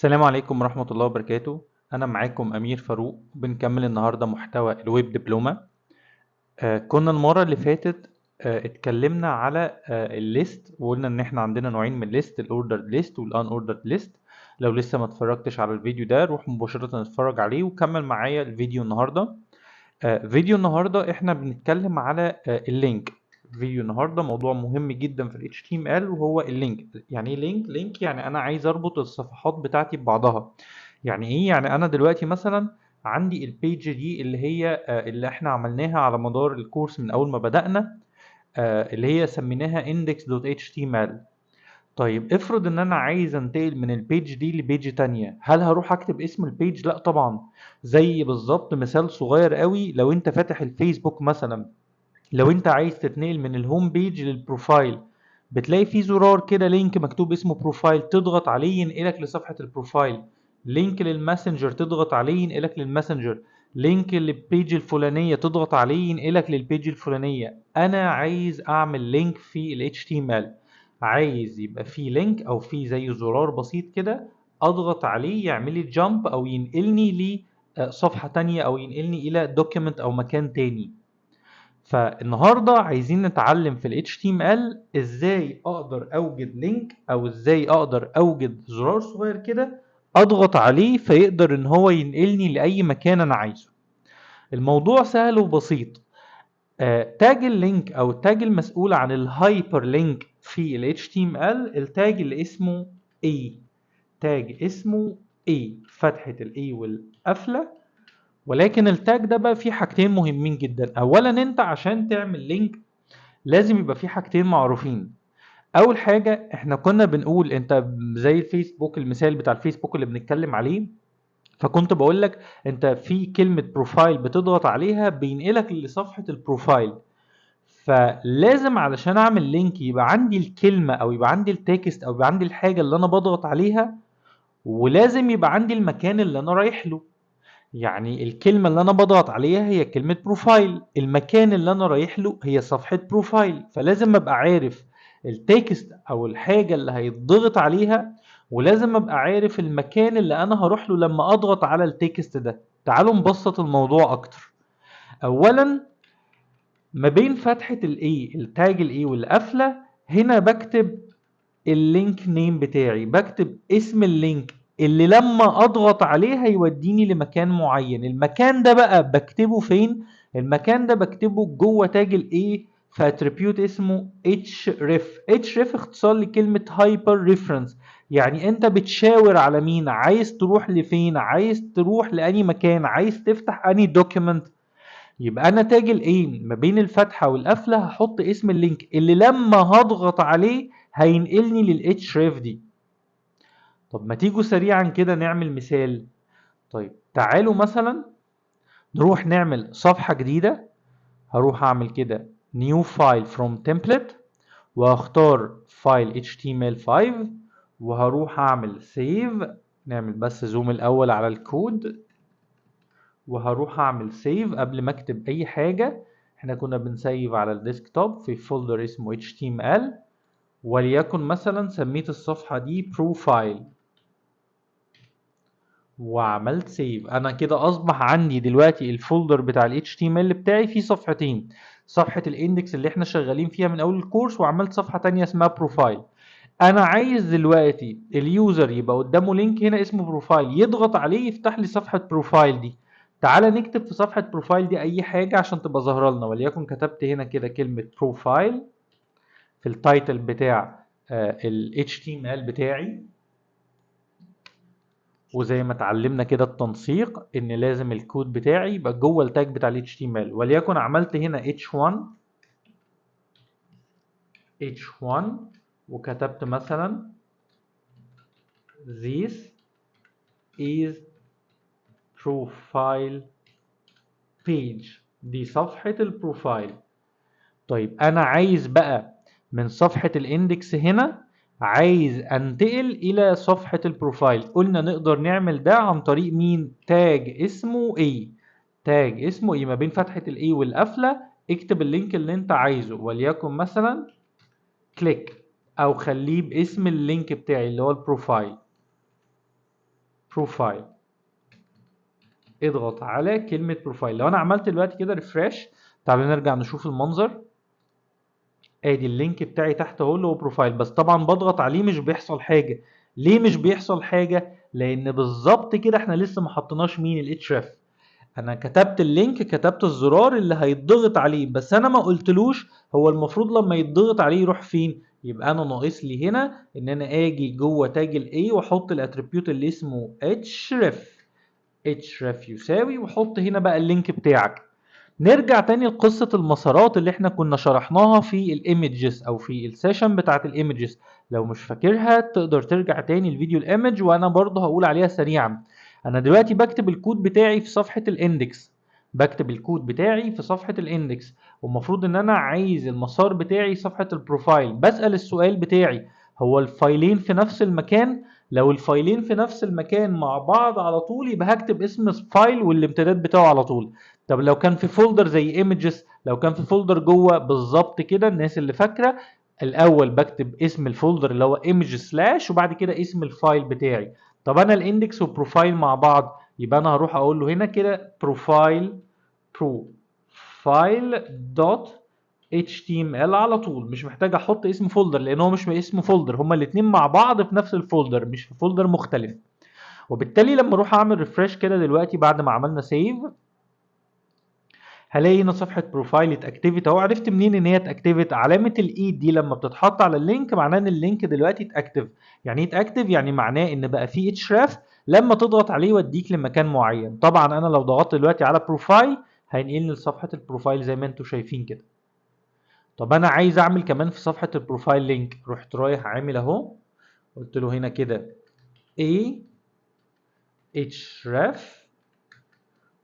السلام عليكم ورحمة الله وبركاته. أنا معاكم أمير فاروق. بنكمل النهاردة محتوى الويب دبلومة. كنا المرة اللي فاتت اتكلمنا على الليست، وقلنا إن إحنا عندنا نوعين من الليست، الأوردرد ليست والأن أوردرد ليست. لو لسه ما اتفرجتش على الفيديو ده روح مباشرة اتفرج عليه وكمل معايا الفيديو النهاردة. فيديو النهاردة إحنا بنتكلم على اللينك. فيديو النهاردة موضوع مهم جدا في ال HTML وهو اللينك. يعني ايه لينك؟ لينك يعني انا عايز اربط الصفحات بتاعتي ببعضها. يعني ايه؟ يعني انا دلوقتي مثلا عندي البيج دي اللي هي اللي احنا عملناها على مدار الكورس من اول ما بدأنا، اللي هي سميناها index.html. طيب افرض ان انا عايز انتقل من البيج دي لبيج تانية، هل هروح اكتب اسم البيج؟ لا طبعا. زي بالظبط مثال صغير قوي، لو انت فاتح الفيسبوك مثلا، لو انت عايز تتنقل من الهوم بيج للبروفايل، بتلاقي في زرار كده لينك مكتوب اسمه بروفايل، تضغط عليه ينقلك لصفحة البروفايل. لينك للماسنجر تضغط عليه ينقلك للماسنجر. لينك للبيج الفلانية تضغط عليه ينقلك للبيج الفلانية. انا عايز اعمل لينك في ال HTML، عايز يبقى في لينك او في زي زرار بسيط كده اضغط عليه يعمل لي جامب او ينقلني لصفحة تانية او ينقلني الى دوكيمنت او مكان تاني. فالنهارده عايزين نتعلم في ال HTML ازاي اقدر اوجد لينك، او ازاي اقدر اوجد زرار صغير كده اضغط عليه فيقدر ان هو ينقلني لاي مكان انا عايزه. الموضوع سهل وبسيط. تاج اللينك او التاج المسؤول عن الهايبر لينك في ال HTML التاج اللي اسمه A. تاج اسمه A، فتحة ال A والقفلة. ولكن التاج ده بقى فيه حاجتين مهمين جدا. اولا انت عشان تعمل لينك لازم يبقى فيه حاجتين معروفين. اول حاجة احنا كنا بنقول انت زي الفيسبوك، المثال بتاع الفيسبوك اللي بنتكلم عليه، فكنت بقول لك انت في كلمة بروفايل بتضغط عليها بينقلك لصفحة البروفايل. فلازم علشان اعمل لينك يبقى عندي الكلمة او يبقى عندي التكست او يبقى عندي الحاجة اللي انا بضغط عليها، ولازم يبقى عندي المكان اللي انا رايح له. يعني الكلمة اللي أنا بضغط عليها هي كلمة بروفايل، المكان اللي أنا رايح له هي صفحة بروفايل. فلازم أبقى عارف التكست أو الحاجة اللي هيتضغط عليها، ولازم أبقى عارف المكان اللي أنا هروح له لما أضغط على التكست ده. تعالوا نبسط الموضوع أكتر. أولا، ما بين فتحة الإيه التاج الإيه والقفلة، هنا بكتب اللينك نيم بتاعي، بكتب اسم اللينك اللي لما اضغط عليه هيوديني لمكان معين. المكان ده بقى بكتبه فين؟ المكان ده بكتبه جوه تاج الايه في اتريبيوت اسمه href. href اختصار لكلمة هايبر ريفرنس. يعني انت بتشاور على مين، عايز تروح لفين، عايز تروح لأني مكان، عايز تفتح اني دوكيمنت. يبقى انا تاج الايه ما بين الفتحه والقفله هحط اسم اللينك اللي لما هضغط عليه هينقلني للاتش دي. طب ما تيجوا سريعا كده نعمل مثال. طيب تعالوا مثلا نروح نعمل صفحه جديده. هروح اعمل كده new file from template، واختار فايل html5، وهروح اعمل save. نعمل بس زوم الاول على الكود، وهروح اعمل سيف. قبل ما اكتب اي حاجة احنا كنا بنسيف على الديسكتوب في فولدر اسمه HTML، وليكن مثلا سميت الصفحة دي بروفايل، وعملت سيف. انا كده اصبح عندي دلوقتي الفولدر بتاع ال HTML بتاعي فيه صفحتين، صفحة الاندكس اللي احنا شغالين فيها من اول الكورس، وعملت صفحة تانية اسمها بروفايل. انا عايز دلوقتي اليوزر يبقى قدامه لينك هنا اسمه بروفايل، يضغط عليه يفتح لي صفحة بروفايل دي. تعالى نكتب في صفحة بروفايل دي اي حاجة عشان تبقى ظاهرة لنا. وليكن كتبت هنا كده كلمة بروفايل في التايتل بتاع ال HTML بتاعي. وزي ما اتعلمنا كده التنسيق ان لازم الكود بتاعي يبقى جوه التاج بتاع ال HTML. وليكن عملت هنا H1 وكتبت مثلا this is profile page، دي صفحة البروفايل. طيب انا عايز بقى من صفحة الاندكس هنا عايز انتقل الى صفحة البروفايل. قلنا نقدر نعمل ده عن طريق مين؟ تاج اسمه ايه. تاج اسمه ايه ما بين فتحة الايه والقفلة. اكتب اللينك اللي انت عايزه، وليكن مثلا كليك، او خليه باسم اللينك بتاعي اللي هو البروفايل. بروفايل. اضغط على كلمة بروفايل. لو انا عملت دلوقتي كده ريفرش، تعالوا نرجع نشوف المنظر. ادي اللينك بتاعي تحت اهو اللي هو بروفايل، بس طبعا بضغط عليه مش بيحصل حاجة. ليه مش بيحصل حاجة؟ لان بالظبط كده احنا لسه ما حطيناش مين الاتش انا كتبت اللينك، كتبت الزرار اللي هيتضغط عليه، بس انا ما قلتلوش هو المفروض لما يتضغط عليه يروح فين. يبقى انا ناقص لي هنا ان انا اجي جوه تاج الاي واحط الاتريبيوت اللي اسمه href. href يساوي، واحط هنا بقى اللينك بتاعك. نرجع تاني لقصة المسارات اللي احنا كنا شرحناها في الايمجز او في السيشن بتاعت الايمجز. لو مش فاكرها تقدر ترجع تاني الفيديو الايمج، وانا برضه هقول عليها سريعا. انا دلوقتي بكتب الكود بتاعي في صفحة الاندكس، بكتب الكود بتاعي في صفحة الاندكس، والمفروض ان انا عايز المسار بتاعي صفحة البروفايل. بسأل السؤال بتاعي هو الفايلين في نفس المكان؟ لو الفايلين في نفس المكان مع بعض على طول يبقى هكتب اسم الفايل والامتداد بتاعه على طول. طب لو كان في فولدر زي ايمجز، لو كان في فولدر جوه بالظبط كده، الناس اللي فاكره، الاول بكتب اسم الفولدر اللي هو ايمج سلاش وبعد كده اسم الفايل بتاعي. طب انا الاندكس وبروفايل مع بعض، يبقى انا هروح اقول له هنا كده بروفايل دوت HTML على طول. مش محتاج احط اسم فولدر لان هو مش اسم فولدر، هما الاثنين مع بعض في نفس الفولدر مش في فولدر مختلف. وبالتالي لما اروح اعمل ريفرش كده دلوقتي بعد ما عملنا سيف، هلاقي هنا صفحه بروفايل اتاكتيفت اهو. عرفت منين ان هي اتاكتيفت؟ علامه الايد دي لما بتتحط على اللينك معناه ان اللينك دلوقتي اتاكتيف. يعني ايه اتاكتيف؟ يعني معناه ان بقى فيه اتشراف لما تضغط عليه يوديك لمكان معين. طبعا انا لو ضغطت دلوقتي على بروفايل هينقلني لصفحه البروفايل زي ما انتم شايفين كده. طب انا عايز اعمل كمان في صفحه البروفايل لينك، رحت رايح عامل اهو، قلت له هنا كده href،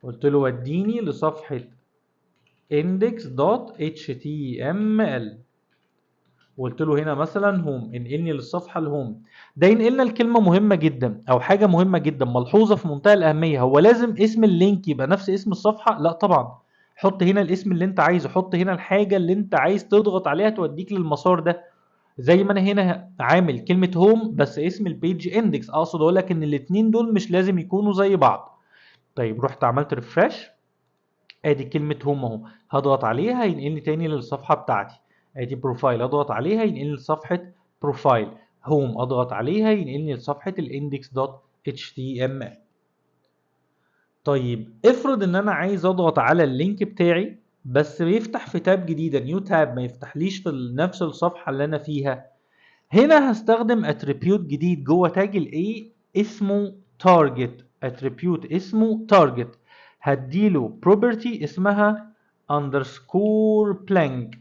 قلت له وديني لصفحه index.html، وقلت له هنا مثلا هوم، انقلني للصفحه الهوم. ده ينقلنا الكلمه مهمه جدا او حاجه مهمه جدا، ملحوظه في منتهى الاهميه. هو لازم اسم اللينك يبقى نفس اسم الصفحه؟ لا طبعا. حط هنا الاسم اللي انت عايزه، حط هنا الحاجه اللي انت عايز تضغط عليها توديك للمسار ده. زي ما انا هنا عامل كلمه هوم بس اسم البيج اندكس، اقصد اقول لك ان الاثنين دول مش لازم يكونوا زي بعض. طيب رحت عملت ريفرش، ادي كلمه هوم اهو، هضغط عليها ينقلني تاني للصفحه بتاعتي. ادي بروفايل، اضغط عليها ينقلني لصفحه بروفايل. هوم اضغط عليها ينقلني لصفحه الاندكس دوت اتش تي ام ال. طيب افرض ان انا عايز اضغط على اللينك بتاعي بس بيفتح في تاب جديده، نيو تاب، ما يفتحليش في نفس الصفحه اللي انا فيها. هنا هستخدم اتريبيوت جديد جوه تاج الاي اسمه تارجت. اتريبيوت اسمه تارجت، هديله بروبرتي اسمها underscore blank.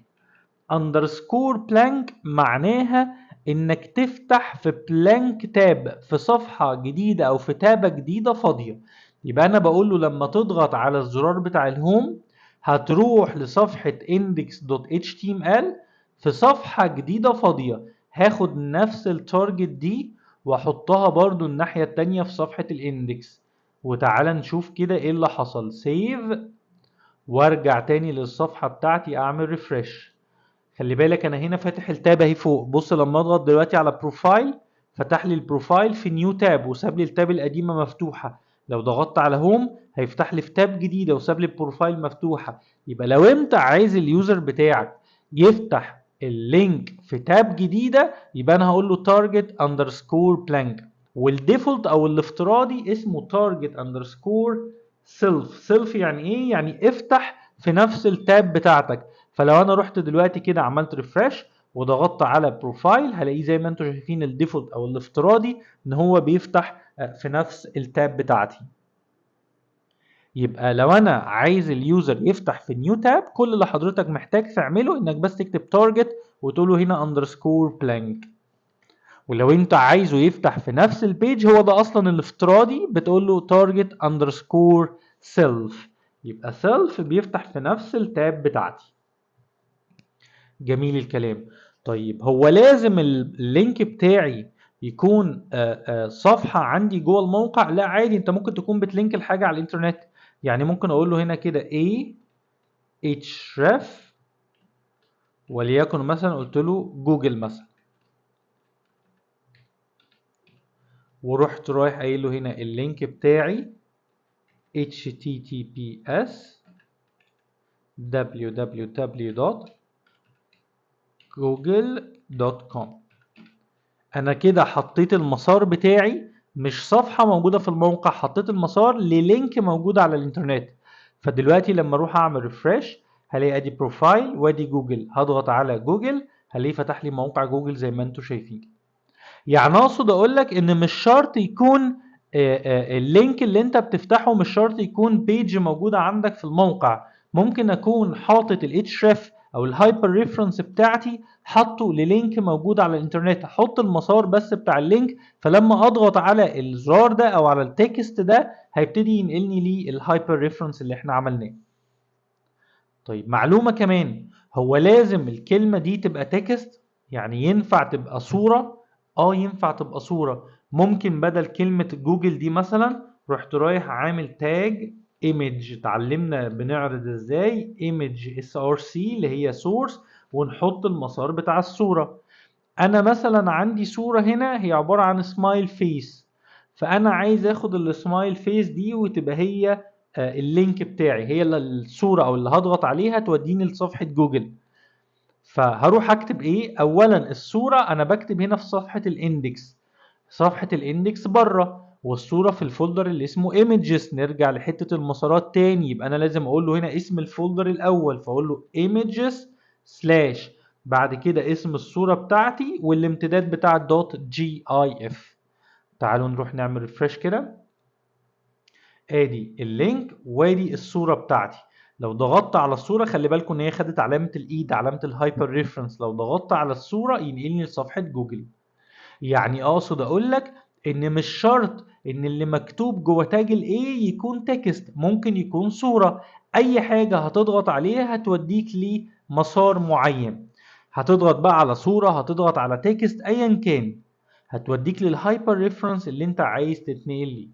underscore blank معناها انك تفتح في blank تاب، في صفحة جديدة او في تابة جديدة فاضية. يبقى انا بقول له لما تضغط على الزرار بتاع الهوم هتروح لصفحة index.html في صفحة جديدة فاضية. هاخد نفس التارجت دي واحطها برضو الناحية التانية في صفحة الاندكس. وتعالى نشوف كده ايه اللي حصل. سيف وارجع تاني للصفحة بتاعتي اعمل ريفرش. خلي بالك انا هنا فاتح التاب اهي فوق. بص لما اضغط دلوقتي على بروفايل فتح لي البروفايل في نيو تاب وساب لي التاب القديمه مفتوحه. لو ضغطت على هوم هيفتح لي في تاب جديده وساب لي البروفايل مفتوحه. يبقى لو انت عايز اليوزر بتاعك يفتح اللينك في تاب جديده يبقى انا هقول له تارجت اندرسكور بلانك، والديفولت او الافتراضي اسمه تارجت اندرسكور سيلف. سيلف يعني ايه؟ يعني افتح في نفس التاب بتاعتك. فلو انا رحت دلوقتي كده عملت ريفرش وضغطت على بروفايل هلاقيه زي ما انتم شايفين الديفولت او الافتراضي ان هو بيفتح في نفس التاب بتاعتي. يبقى لو انا عايز اليوزر يفتح في نيو تاب كل اللي حضرتك محتاج تعمله انك بس تكتب تارجت وتقول له هنا اندرسكور بلانك. ولو انت عايزه يفتح في نفس البيج هو ده اصلا الافتراضي بتقول له تارجت اندرسكور سيلف. يبقى سيلف بيفتح في نفس التاب بتاعتي. جميل الكلام. طيب هو لازم اللينك بتاعي يكون صفحة عندي جوه الموقع؟ لا عادي، انت ممكن تكون بتلينك الحاجة على الانترنت. يعني ممكن اقول له هنا كده href وليكن مثلا قلت له جوجل مثلا، ورحت رايح قايل له هنا اللينك بتاعي https www.google.com. انا كده حطيت المسار بتاعي، مش صفحة موجودة في الموقع، حطيت المسار للينك موجود على الانترنت. فدلوقتي لما اروح اعمل ريفرش هلاقي ادي بروفايل وادي جوجل، هضغط على جوجل هلاقيه فتح لي موقع جوجل زي ما انتم شايفين. يعني اقصد اقول لك ان مش شرط يكون اللينك اللي انت بتفتحه مش شرط يكون بيج موجودة عندك في الموقع. ممكن اكون حاطط الاتش او الهايبر ريفرنس بتاعتي حطه للينك موجود على الانترنت، احط المسار بس بتاع اللينك، فلما اضغط على الزرار ده او على التكست ده هيبتدي ينقلني للهايبر ريفرنس اللي احنا عملناه. طيب معلومة كمان، هو لازم الكلمة دي تبقى تكست؟ يعني ينفع تبقى صورة؟ ينفع تبقى صورة. ممكن بدل كلمة جوجل دي مثلا رحت رايح عامل تاج ايمج، اتعلمنا بنعرض ازاي ايمج src اللي هي سورس، ونحط المسار بتاع الصورة. انا مثلا عندي صورة هنا هي عبارة عن سمايل فيس، فانا عايز اخد السمايل فيس دي وتبقى هي اللينك بتاعي، هي الصورة او اللي هضغط عليها توديني لصفحة جوجل. فهروح اكتب ايه؟ اولا الصورة انا بكتب هنا في صفحة الاندكس، صفحة الاندكس بره، والصورة في الفولدر اللي اسمه images. نرجع لحتة المسارات تاني، يبقى انا لازم اقول له هنا اسم الفولدر الاول، فاقول له images سلاش بعد كده اسم الصورة بتاعتي والامتداد بتاع .gif. تعالوا نروح نعمل ريفرش كده، ادي اللينك وادي الصورة بتاعتي. لو ضغطت على الصورة خلي بالكم ان هي خدت علامة الايد، علامة الهايبر ريفرنس، لو ضغطت على الصورة ينقلني لصفحة جوجل. يعني اقصد اقول لك ان مش شرط ان اللي مكتوب جوه تاج الايه يكون تكست، ممكن يكون صورة. اي حاجة هتضغط عليها هتوديك لمسار معين، هتضغط بقى على صورة، هتضغط على تكست، ايا كان هتوديك للهايبر ريفرنس اللي انت عايز تتنقل ليه.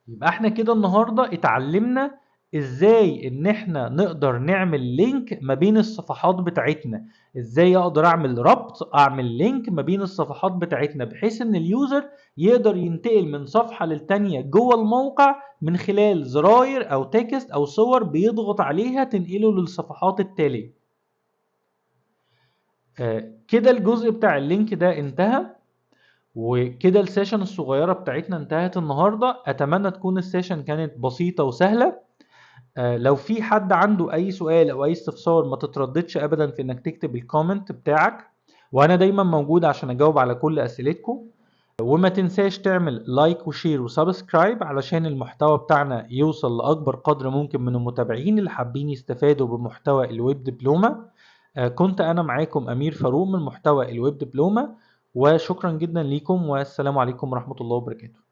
يبقى احنا كده النهاردة اتعلمنا ازاي ان احنا نقدر نعمل لينك ما بين الصفحات بتاعتنا، ازاي اقدر اعمل ربط، اعمل لينك ما بين الصفحات بتاعتنا بحيث ان اليوزر يقدر ينتقل من صفحة للتانية جوه الموقع من خلال زراير او تكست او صور بيضغط عليها تنقله للصفحات التالية. كده الجزء بتاع اللينك ده انتهى، وكده السيشن الصغيرة بتاعتنا انتهت النهاردة. أتمنى تكون السيشن كانت بسيطة وسهلة. لو في حد عنده أي سؤال أو أي استفسار ما تترددش أبدا في إنك تكتب الكومنت بتاعك، وأنا دايما موجود عشان أجاوب على كل أسئلتكم. وما تنساش تعمل لايك وشير وسبسكرايب علشان المحتوى بتاعنا يوصل لأكبر قدر ممكن من المتابعين اللي حابين يستفادوا بمحتوى الويب دبلومة. كنت أنا معاكم أمير فاروق من محتوى الويب دبلومة، وشكرا جدا ليكم والسلام عليكم ورحمة الله وبركاته.